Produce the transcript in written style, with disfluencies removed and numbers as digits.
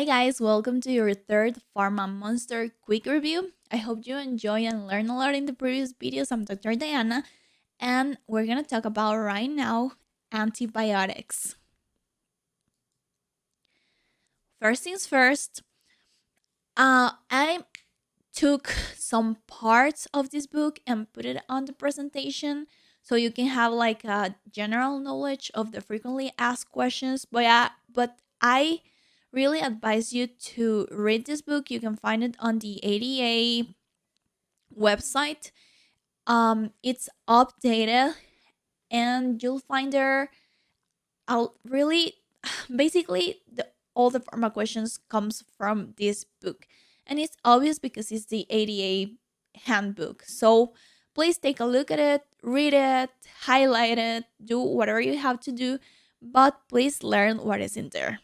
Hi guys, welcome to your third Pharma Monster quick review. I hope you enjoy and learn a lot in the previous videos. I'm Dr. Diana, and we're gonna talk about right now antibiotics. First things first, I took some parts of this book and put it on the presentation so you can have like a general knowledge of the frequently asked questions. But I really advise you to read this book. You can find it on the ADA website. It's updated, and you'll find there. I'll really basically all the pharma questions comes from this book, and it's obvious because it's the ADA handbook. So please take a look at it, read it, highlight it, do whatever you have to do, but please learn what is in there.